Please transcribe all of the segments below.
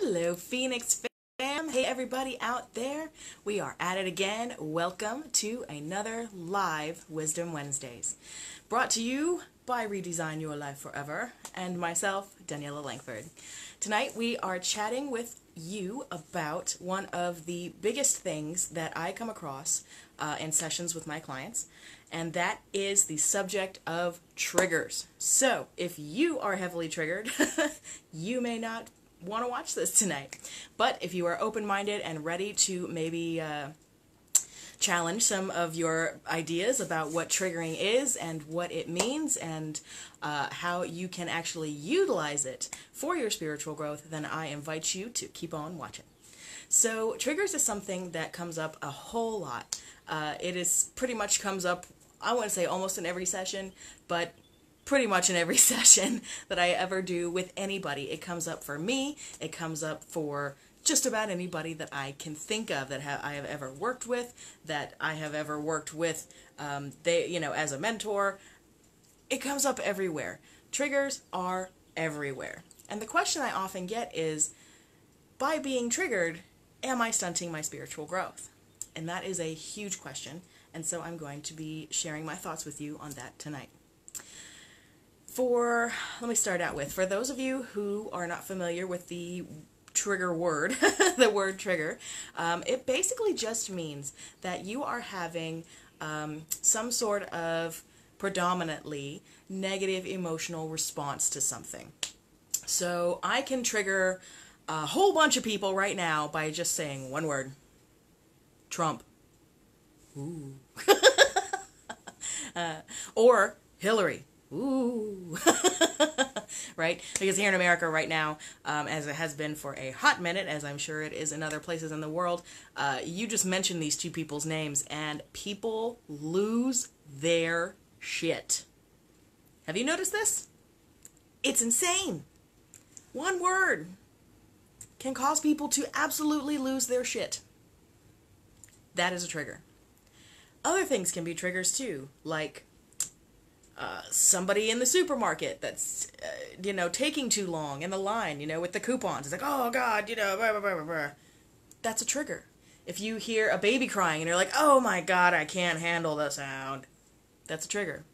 Hello, Phoenix fam. Hey, everybody out there. We are at it again. Welcome to another live Wisdom Wednesdays. Brought to you by ReDesign Your Life Forever and myself, Daniella Langford. Tonight we are chatting with you about one of the biggest things that I come across in sessions with my clients, and that is the subject of triggers. So, if you are heavily triggered, you may not want to watch this tonight. But if you are open-minded and ready to maybe challenge some of your ideas about what triggering is and what it means and how you can actually utilize it for your spiritual growth, then I invite you to keep on watching. So triggers is something that comes up a whole lot. It is pretty much comes up, I want to say almost in every session, but pretty much in every session that I ever do with anybody. It comes up for me, it comes up for just about anybody that I can think of that I have ever worked with, as a mentor. It comes up everywhere. Triggers are everywhere. And the question I often get is, by being triggered, am I stunting my spiritual growth? And that is a huge question, and so I'm going to be sharing my thoughts with you on that tonight. Let me start out with, for those of you who are not familiar with the trigger word, the word trigger, it basically just means that you are having some sort of predominantly negative emotional response to something. So I can trigger a whole bunch of people right now by just saying one word: Trump. Ooh. Or Hillary. Ooh. Right? Because here in America right now, as it has been for a hot minute, as I'm sure it is in other places in the world, you just mention these two people's names and people lose their shit. Have you noticed this? It's insane. One word can cause people to absolutely lose their shit. That is a trigger. Other things can be triggers too, like somebody in the supermarket that's, taking too long in the line, with the coupons. It's like, oh God, blah, blah, blah, blah. That's a trigger. If you hear a baby crying and you're like, oh my God, I can't handle the sound, that's a trigger.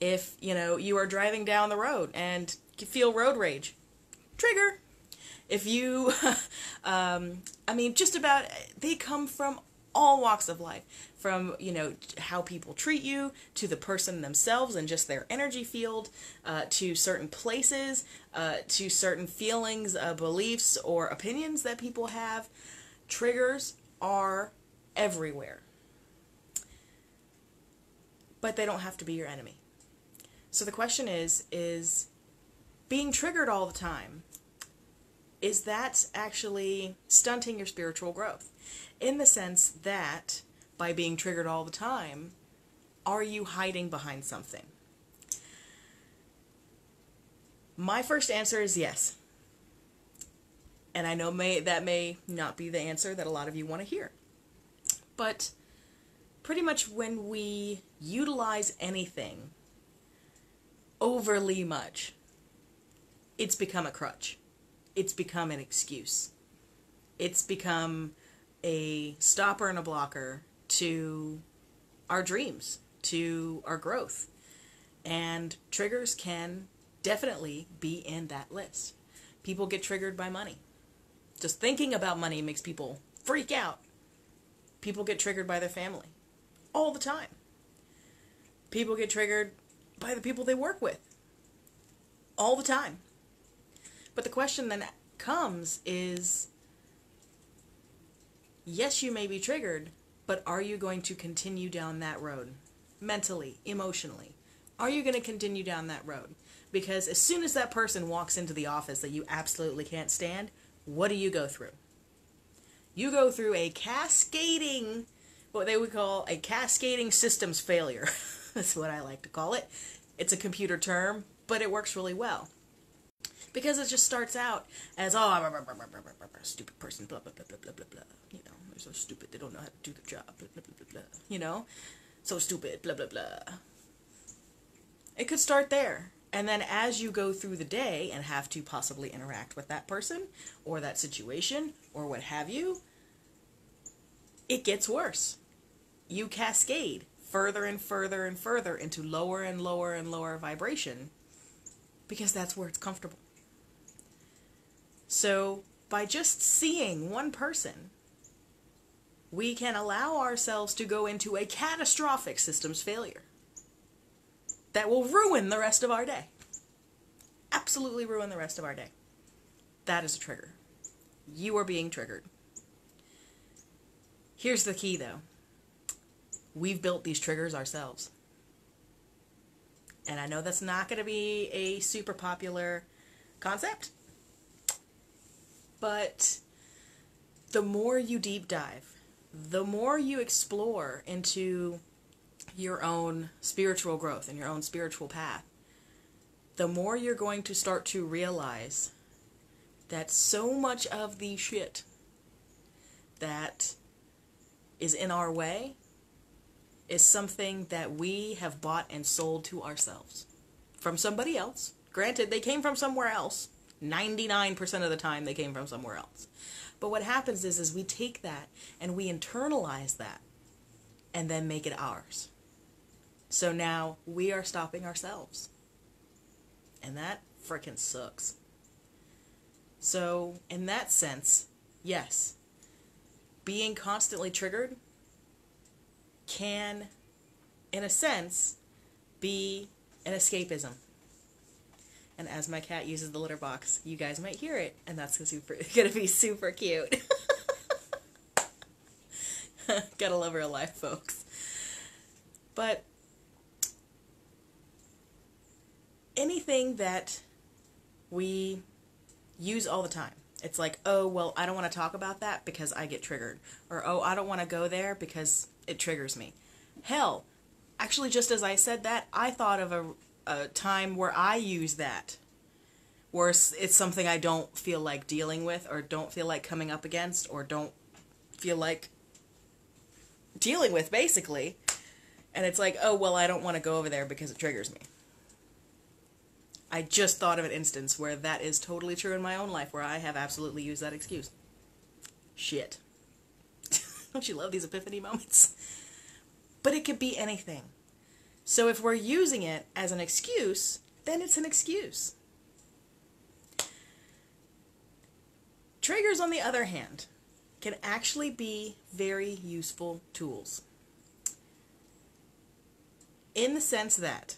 If, you are driving down the road and you feel road rage, trigger. If you, just about, they come from all walks of life, from how people treat you, to the person themselves and just their energy field, to certain places, to certain feelings, beliefs, or opinions that people have. Triggers are everywhere, but they don't have to be your enemy. So the question is being triggered all the time, is that actually stunting your spiritual growth? In the sense that, by being triggered all the time, are you hiding behind something? My first answer is yes. And I know that may not be the answer that a lot of you want to hear. But pretty much when we utilize anything overly much, it's become a crutch. It's become an excuse. It's become a stopper and a blocker to our dreams, to our growth. And triggers can definitely be in that list. People get triggered by money. Just thinking about money makes people freak out. People get triggered by their family all the time. People get triggered by the people they work with all the time. But the question then comes is, yes, you may be triggered, but are you going to continue down that road? Mentally, emotionally. Are you going to continue down that road? Because as soon as that person walks into the office that you absolutely can't stand, what do you go through? You go through a cascading, what they would call a cascading systems failure. That's what I like to call it. It's a computer term, but it works really well. Because it just starts out as, stupid person, blah, blah, blah, blah, blah, blah, blah. They're so stupid, they don't know how to do their job, blah, blah, blah, blah, so stupid, blah, blah, blah. It could start there. And then as you go through the day and have to possibly interact with that person or that situation or what have you, it gets worse. You cascade further and further and further into lower and lower and lower vibration because that's where it's comfortable. So by just seeing one person, we can allow ourselves to go into a catastrophic systems failure that will ruin the rest of our day. Absolutely ruin the rest of our day. That is a trigger. You are being triggered. Here's the key, though. We've built these triggers ourselves. And I know that's not going to be a super popular concept, but the more you deep dive, the more you explore into your own spiritual growth and your own spiritual path, the more you're going to start to realize that so much of the shit that is in our way is something that we have bought and sold to ourselves from somebody else. Granted, they came from somewhere else. 99% of the time they came from somewhere else. But what happens is we take that and we internalize that and then make it ours. So now we are stopping ourselves. And that frickin' sucks. So in that sense, yes, being constantly triggered can, in a sense, be an escapism. And as my cat uses the litter box, you guys might hear it, and that's gonna be super cute. Gotta love real life, folks. But anything that we use all the time, it's like, oh, well, I don't want to talk about that because I get triggered. Or, oh, I don't want to go there because it triggers me. Hell, actually, just as I said that, I thought of a time where I use that, where it's something I don't feel like dealing with, or don't feel like coming up against, or don't feel like dealing with, basically. And it's like, oh, well, I don't want to go over there because it triggers me. I just thought of an instance where that is totally true in my own life, where I have absolutely used that excuse. Shit. Don't you love these epiphany moments? But it could be anything. So if we're using it as an excuse, then it's an excuse. Triggers, on the other hand, can actually be very useful tools. In the sense that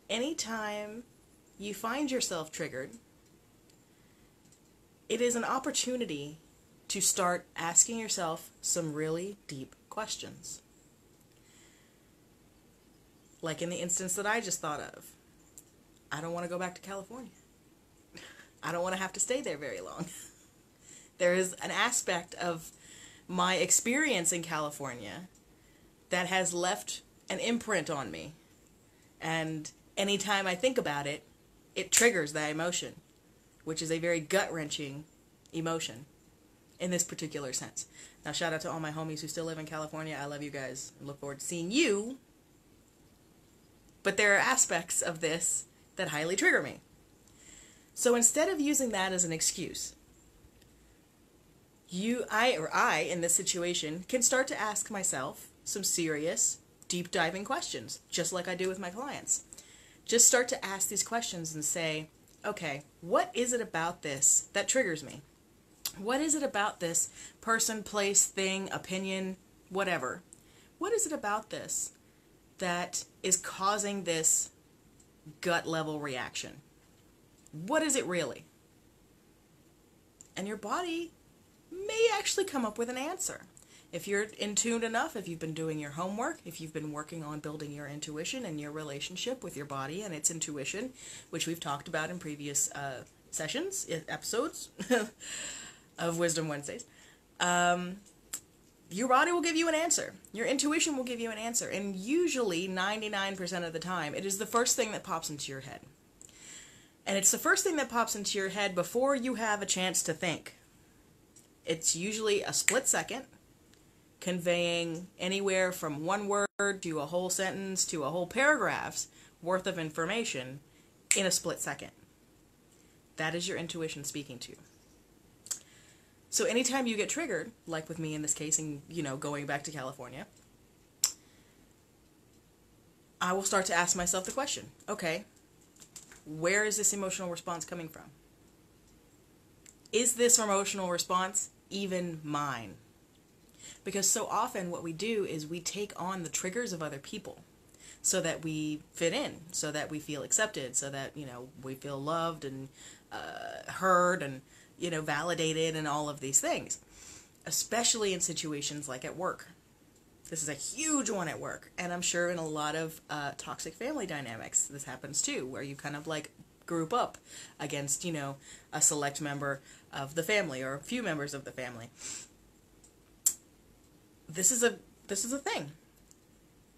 anytime you find yourself triggered, it is an opportunity to start asking yourself some really deep questions. Like in the instance that I just thought of. I don't want to go back to California. I don't want to have to stay there very long. There is an aspect of my experience in California that has left an imprint on me. And anytime I think about it, it triggers that emotion, which is a very gut-wrenching emotion in this particular sense. Now, shout out to all my homies who still live in California. I love you guys and look forward to seeing you. But there are aspects of this that highly trigger me. So instead of using that as an excuse, I, in this situation, can start to ask myself some serious, deep-diving questions, just like I do with my clients. Just start to ask these questions and say, okay, what is it about this that triggers me? What is it about this person, place, thing, opinion, whatever? What is it about this that is causing this gut-level reaction? What is it really? And your body may actually come up with an answer. If you're in tune enough, if you've been doing your homework, if you've been working on building your intuition and your relationship with your body and its intuition, which we've talked about in previous episodes of Wisdom Wednesdays, your body will give you an answer. Your intuition will give you an answer. And usually, 99% of the time, it is the first thing that pops into your head. And it's the first thing that pops into your head before you have a chance to think. It's usually a split second, conveying anywhere from one word to a whole sentence to a whole paragraph's worth of information in a split second. That is your intuition speaking to you. So anytime you get triggered, like with me in this case, and going back to California, I will start to ask myself the question, okay, where is this emotional response coming from? Is this emotional response even mine? Because so often what we do is we take on the triggers of other people so that we fit in, so that we feel accepted, so that, we feel loved and heard and, validated and all of these things, especially in situations like at work. This is a huge one at work, and I'm sure in a lot of toxic family dynamics this happens too, where you kind of like group up against, a select member of the family or a few members of the family. This is a thing.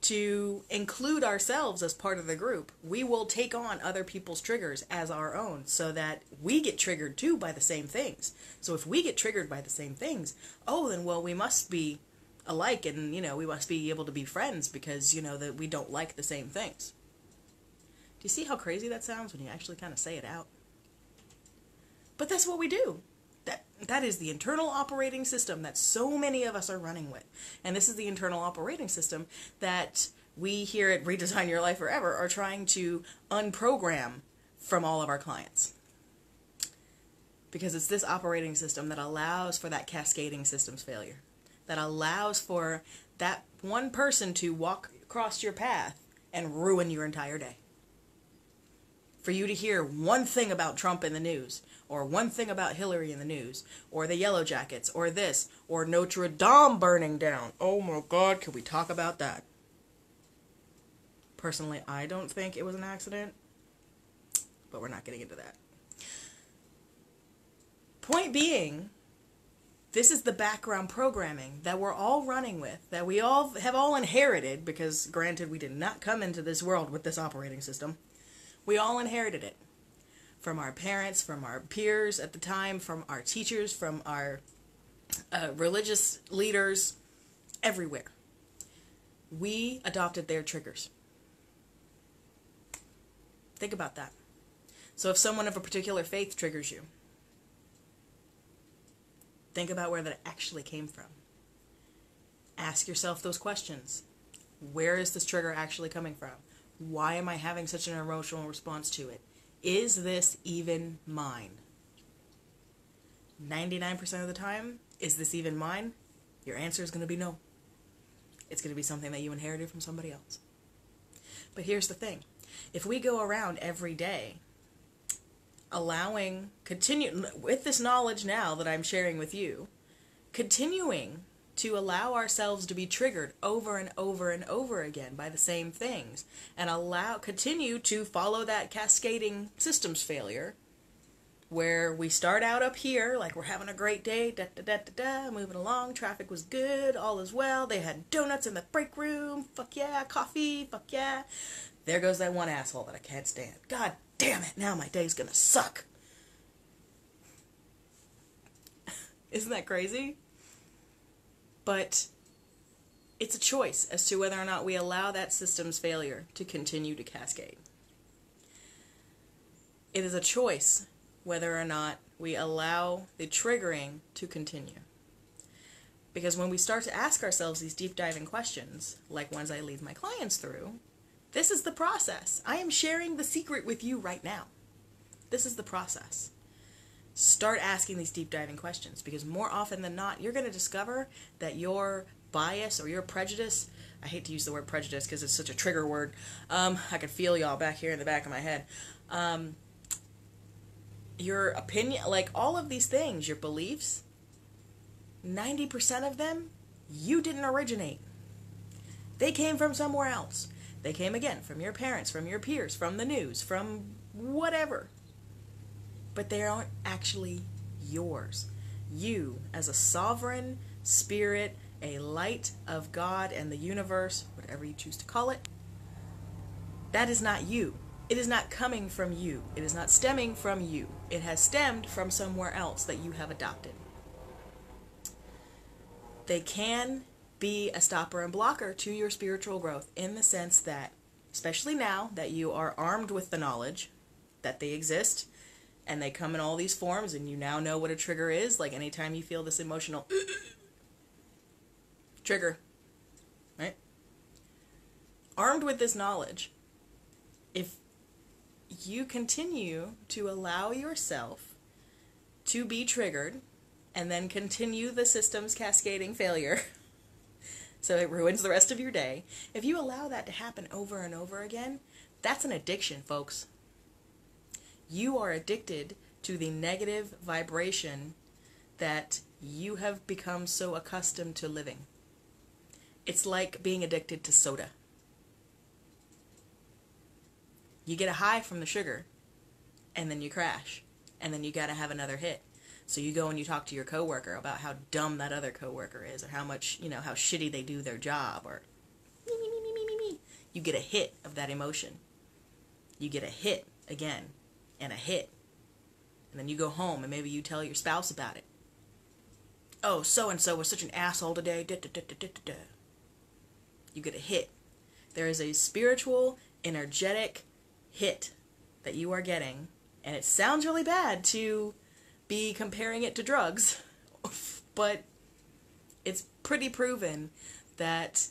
To include ourselves as part of the group, we will take on other people's triggers as our own so that we get triggered too by the same things. So if we get triggered by the same things, then we must be alike and, we must be able to be friends because, that we don't like the same things. Do you see how crazy that sounds when you actually kind of say it out? But that's what we do. That is the internal operating system that so many of us are running with. And this is the internal operating system that we here at Redesign Your Life Forever are trying to unprogram from all of our clients. Because it's this operating system that allows for that cascading systems failure. That allows for that one person to walk across your path and ruin your entire day. For you to hear one thing about Trump in the news, or one thing about Hillary in the news, or the Yellow Jackets, or this, or Notre Dame burning down. Oh my God, can we talk about that? Personally, I don't think it was an accident, but we're not getting into that. Point being, this is the background programming that we're all running with, that we all have inherited, because granted, we did not come into this world with this operating system. We all inherited it. From our parents, from our peers at the time, from our teachers, from our religious leaders, everywhere. We adopted their triggers. Think about that. So if someone of a particular faith triggers you, think about where that actually came from. Ask yourself those questions. Where is this trigger actually coming from? Why am I having such an emotional response to it? Is this even mine? 99% of the time, is this even mine? Your answer is going to be no. It's going to be something that you inherited from somebody else. But here's the thing. If we go around every day with this knowledge now that I'm sharing with you, continuing to allow ourselves to be triggered over and over and over again by the same things, and continue to follow that cascading systems failure, where we start out up here like we're having a great day, moving along, traffic was good, all is well, they had donuts in the break room, fuck yeah, coffee, fuck yeah. There goes that one asshole that I can't stand. God damn it, now my day's gonna suck. Isn't that crazy? But it's a choice as to whether or not we allow that system's failure to continue to cascade. It is a choice whether or not we allow the triggering to continue. Because when we start to ask ourselves these deep diving questions, like ones I lead my clients through, this is the process. I am sharing the secret with you right now. This is the process. Start asking these deep diving questions, because more often than not, you're going to discover that your bias or your prejudice, I hate to use the word prejudice because it's such a trigger word, I can feel y'all back here in the back of my head, your opinion, like all of these things, your beliefs, 90% of them, you didn't originate. They came from somewhere else. They came again from your parents, from your peers, from the news, from whatever. But they aren't actually yours. You, as a sovereign spirit, a light of God and the universe, whatever you choose to call it, that is not you. It is not coming from you. It is not stemming from you. It has stemmed from somewhere else that you have adopted. They can be a stopper and blocker to your spiritual growth, in the sense that, especially now that you are armed with the knowledge, that they exist, and they come in all these forms, and you now know what a trigger is. Like anytime you feel this emotional trigger, right? Armed with this knowledge, if you continue to allow yourself to be triggered and then continue the system's cascading failure so it ruins the rest of your day, if you allow that to happen over and over again, that's an addiction, folks. You are addicted to the negative vibration that you have become so accustomed to living. It's like being addicted to soda. You get a high from the sugar, and then you crash, and then you gotta have another hit. So you go and you talk to your coworker about how dumb that other coworker is, or how much, how shitty they do their job, or me. You get a hit of that emotion. You get a hit again, and a hit. And then you go home, and maybe you tell your spouse about it. Oh, so-and-so was such an asshole today. You get a hit. There is a spiritual, energetic hit that you are getting, and it sounds really bad to be comparing it to drugs, but it's pretty proven that,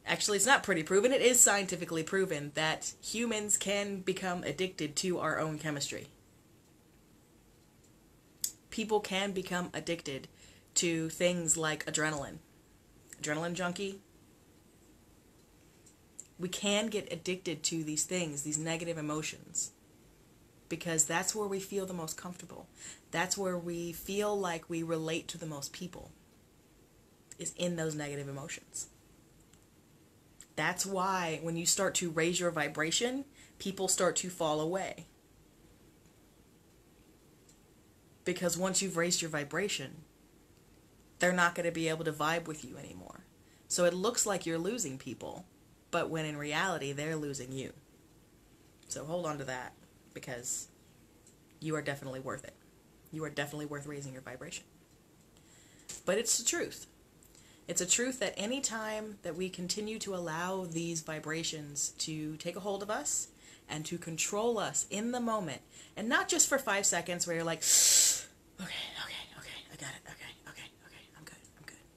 actually it's not pretty proven, it is scientifically proven that humans can become addicted to our own chemistry. People can become addicted to things like adrenaline. Adrenaline junkie. We can get addicted to these things, these negative emotions, because that's where we feel the most comfortable. That's where we feel like we relate to the most people, is in those negative emotions. That's why when you start to raise your vibration, people start to fall away. Because once you've raised your vibration, they're not going to be able to vibe with you anymore. So it looks like you're losing people, but when in reality, they're losing you. So hold on to that, because you are definitely worth it. You are definitely worth raising your vibration. But it's the truth. It's a truth that any time that we continue to allow these vibrations to take a hold of us and to control us in the moment, and not just for 5 seconds where you're like, okay, I got it, okay,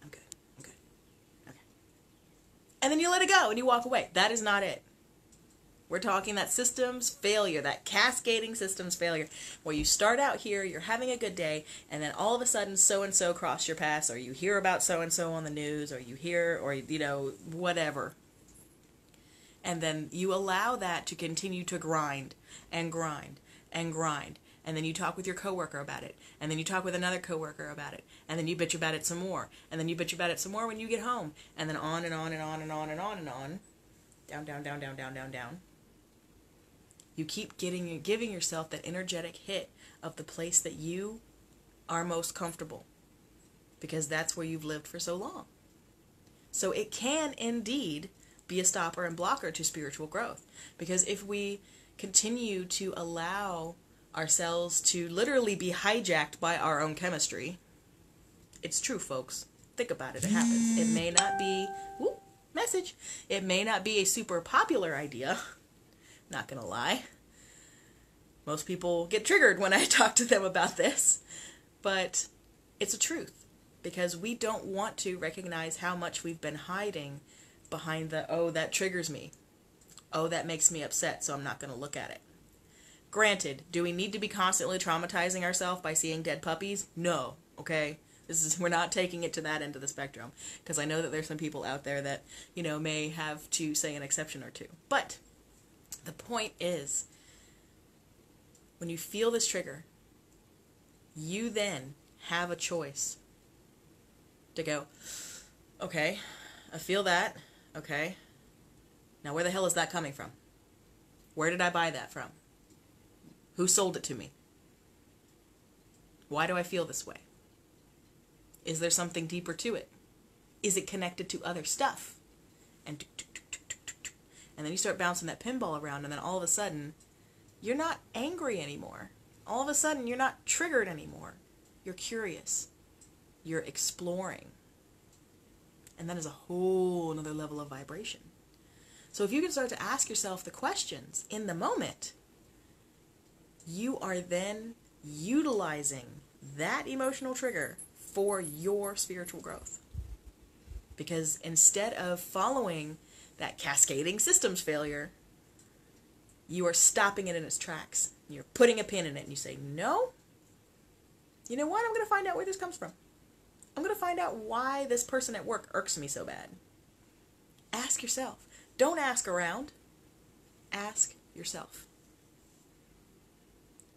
I'm good. And then you let it go and you walk away. That is not it. We're talking that systems failure, that cascading systems failure, where you start out here, you're having a good day, and then all of a sudden so-and-so crossed your path, or you hear about so-and-so on the news, or you hear, or, whatever. And then you allow that to continue to grind and grind and grind. And then you talk with your coworker about it. And then you talk with another coworker about it. And then you bitch about it some more. And then you bitch about it some more when you get home. And then on and on and on and on and on and on. Down. You keep giving yourself that energetic hit of the place that you are most comfortable. Because that's where you've lived for so long. So it can indeed be a stopper and blocker to spiritual growth. Because if we continue to allow ourselves to literally be hijacked by our own chemistry, it's true, folks. Think about it. It happens. It may not be, message. It may not be a super popular idea. Not gonna lie. Most people get triggered when I talk to them about this. But it's a truth. Because we don't want to recognize how much we've been hiding behind the, oh, that triggers me. Oh, that makes me upset, so I'm not gonna look at it. Granted, do we need to be constantly traumatizing ourselves by seeing dead puppies? No, okay? We're not taking it to that end of the spectrum, because I know that there's some people out there that, may have to say an exception or two. But the point is, when you feel this trigger, you then have a choice to go, okay, I feel that, okay, now where the hell is that coming from? Where did I buy that from? Who sold it to me? Why do I feel this way? Is there something deeper to it? Is it connected to other stuff? And then you start bouncing that pinball around, and then all of a sudden, you're not angry anymore. All of a sudden, you're not triggered anymore. You're curious. You're exploring. And that is a whole another level of vibration. So if you can start to ask yourself the questions in the moment, you are then utilizing that emotional trigger for your spiritual growth. Because instead of following that cascading systems failure, you are stopping it in its tracks. You're putting a pin in it and you say, no, you know what? I'm going to find out where this comes from. I'm going to find out why this person at work irks me so bad. Ask yourself. Don't ask around. Ask yourself.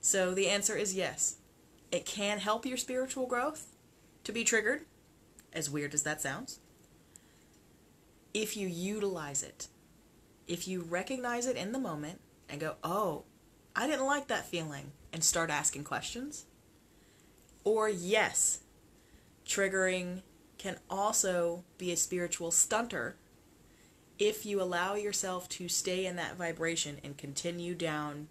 So the answer is yes. It can help your spiritual growth to be triggered, as weird as that sounds, if you utilize it. If you recognize it in the moment and go, oh, I didn't like that feeling, and start asking questions. Or yes, triggering can also be a spiritual stunter if you allow yourself to stay in that vibration and continue down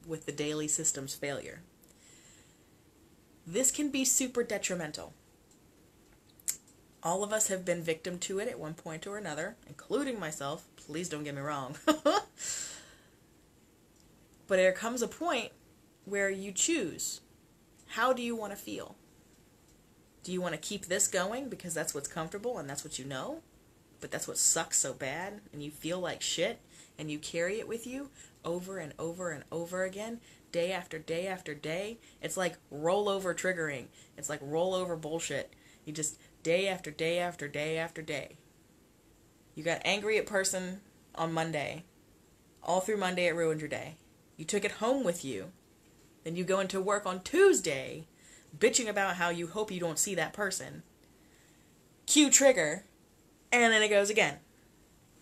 with the daily systems failure. This can be super detrimental. All of us have been victim to it at one point or another, including myself. Please don't get me wrong. But there comes a point where you choose. How do you want to feel? Do you want to keep this going because that's what's comfortable and that's what you know? But that's what sucks so bad and you feel like shit and you carry it with you over and over and over again, day after day after day. It's like rollover triggering. It's like rollover bullshit. You just day after day after day after day. You got angry at person on Monday. All through Monday it ruined your day. You took it home with you. Then you go into work on Tuesday bitching about how you hope you don't see that person. Cue trigger. And then it goes again.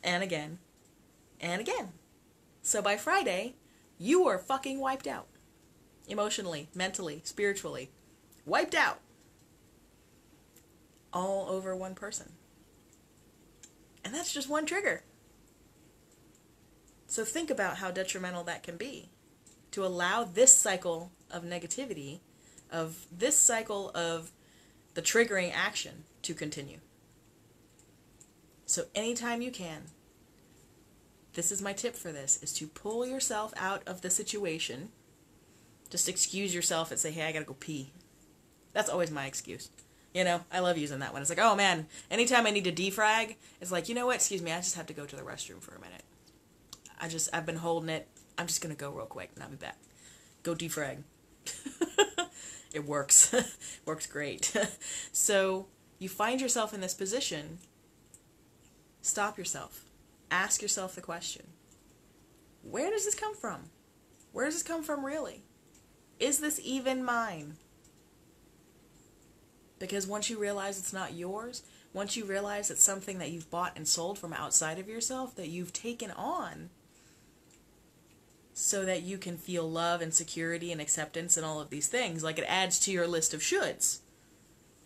And again. And again. So by Friday, you are fucking wiped out. Emotionally, mentally, spiritually. Wiped out. All over one person. And that's just one trigger. So think about how detrimental that can be. To allow this cycle of negativity, of this cycle of the triggering action to continue. So anytime you can, this is my tip for this, is to pull yourself out of the situation. Just excuse yourself and say, hey, I gotta go pee. That's always my excuse. You know, I love using that one. It's like, oh man, anytime I need to defrag, it's like, you know what, excuse me, I just have to go to the restroom for a minute. I've been holding it. I'm just gonna go real quick and I'll be back. Go defrag. It works. Works great. So you find yourself in this position, stop yourself. Ask yourself the question, where does this come from? Where does this come from really? Is this even mine? Because once you realize it's not yours, once you realize it's something that you've bought and sold from outside of yourself, that you've taken on so that you can feel love and security and acceptance and all of these things, like it adds to your list of shoulds.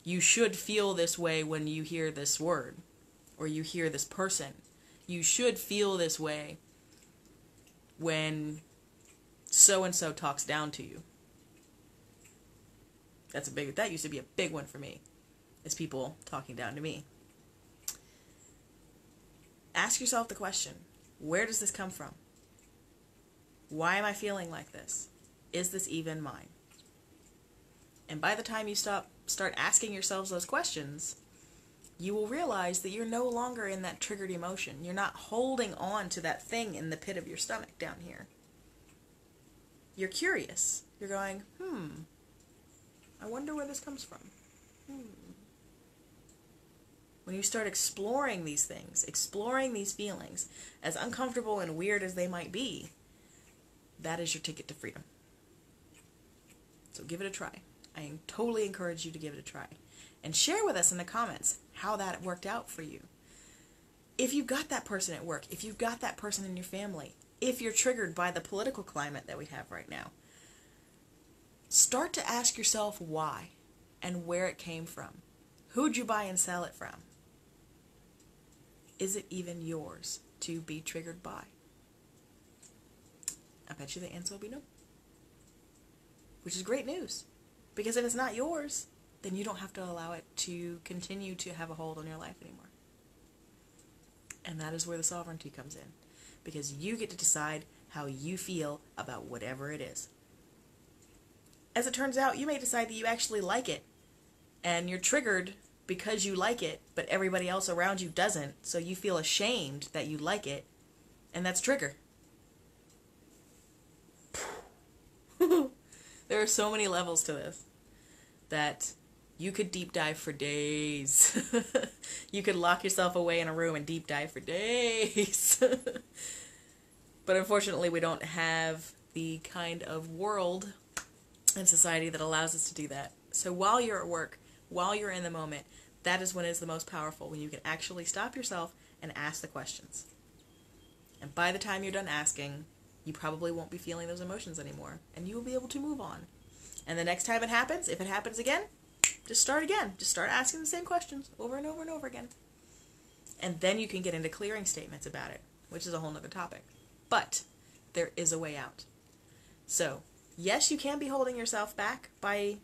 You should feel this way when you hear this word or you hear this person. You should feel this way when so-and-so talks down to you. That used to be a big one for me, is people talking down to me. Ask yourself the question, where does this come from? Why am I feeling like this? Is this even mine? And by the time you start asking yourselves those questions, you will realize that you're no longer in that triggered emotion. You're not holding on to that thing in the pit of your stomach down here. You're curious. You're going, I wonder where this comes from. When you start exploring these things, exploring these feelings, as uncomfortable and weird as they might be, that is your ticket to freedom. So give it a try. I totally encourage you to give it a try. And share with us in the comments how that worked out for you. If you've got that person at work, if you've got that person in your family, if you're triggered by the political climate that we have right now, start to ask yourself why and where it came from. Who'd you buy and sell it from? Is it even yours to be triggered by? I bet you the answer will be no. Which is great news. Because if it's not yours, then you don't have to allow it to continue to have a hold on your life anymore. And that is where the sovereignty comes in. Because you get to decide how you feel about whatever it is. as it turns out, you may decide that you actually like it, and you're triggered because you like it, but everybody else around you doesn't, so you feel ashamed that you like it, and that's trigger. There are so many levels to this that you could deep dive for days. You could lock yourself away in a room and deep dive for days. But unfortunately, we don't have the kind of world and society that allows us to do that. So while you're at work, while you're in the moment, that is when it's the most powerful, when you can actually stop yourself and ask the questions. And by the time you're done asking, you probably won't be feeling those emotions anymore, and you will be able to move on. And the next time it happens, if it happens again, just start again. Just start asking the same questions over and over and over again. And then you can get into clearing statements about it, which is a whole nother topic. But there is a way out. So, yes, you can be holding yourself back by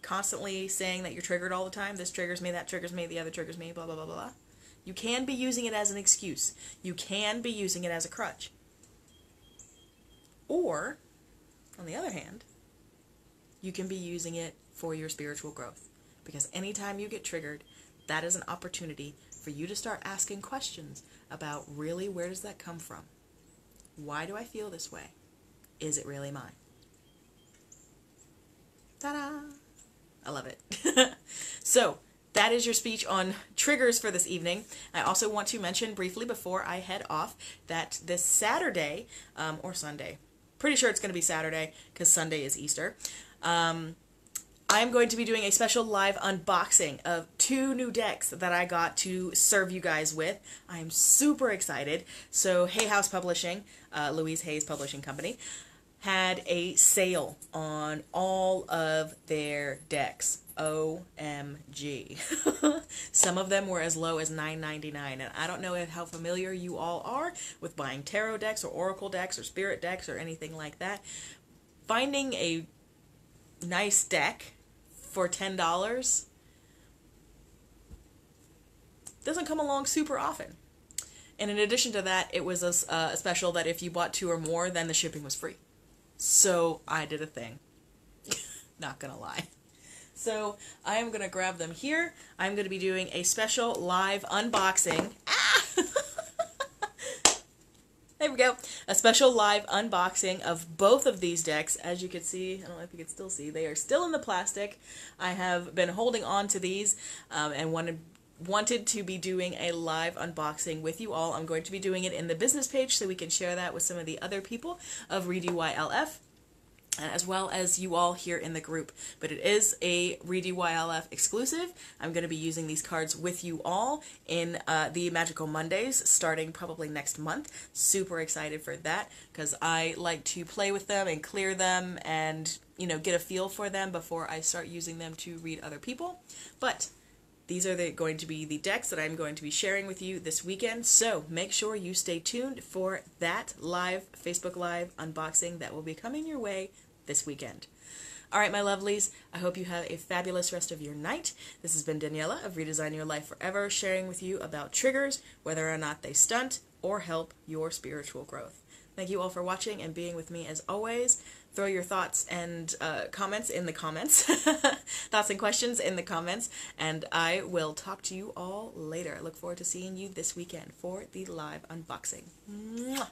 constantly saying that you're triggered all the time. This triggers me, that triggers me, the other triggers me, blah, blah, blah, blah, blah. You can be using it as an excuse. You can be using it as a crutch. Or, on the other hand, you can be using it for your spiritual growth. Because anytime you get triggered, that is an opportunity for you to start asking questions about really, where does that come from? Why do I feel this way? Is it really mine? Ta-da! I love it. So, that is your speech on triggers for this evening. I also want to mention briefly before I head off that this Saturday, or Sunday, pretty sure it's going to be Saturday because Sunday is Easter, I'm going to be doing a special live unboxing of 2 new decks that I got to serve you guys with. I'm super excited. So Hay House Publishing, Louise Hay's publishing company, had a sale on all of their decks. OMG. Some of them were as low as $9.99, and I don't know how familiar you all are with buying tarot decks or oracle decks or spirit decks or anything like that. Finding a nice deck for $10 doesn't come along super often. And in addition to that, it was a special that if you bought 2 or more, then the shipping was free. So I did a thing. Not gonna lie. So I am gonna grab them here. I'm gonna be doing a special live unboxing. Ah! There we go. A special live unboxing of both of these decks. As you can see, I don't know if you can still see, they are still in the plastic. I have been holding on to these and wanted to be doing a live unboxing with you all. I'm going to be doing it in the business page so we can share that with some of the other people of ReDYLF, as well as you all here in the group. But it is a ReDYLF exclusive. I'm going to be using these cards with you all in the Magical Mondays starting probably next month. Super excited for that because I like to play with them and clear them and, you know, get a feel for them before I start using them to read other people. But these are going to be the decks that I'm going to be sharing with you this weekend, so make sure you stay tuned for that live Facebook Live unboxing that will be coming your way this weekend. All right, my lovelies, I hope you have a fabulous rest of your night. This has been Daniella of Redesign Your Life Forever, sharing with you about triggers, whether or not they stunt or help your spiritual growth. Thank you all for watching and being with me as always. Throw your thoughts and comments in the comments. Thoughts and questions in the comments. And I will talk to you all later. I look forward to seeing you this weekend for the live unboxing. Mwah!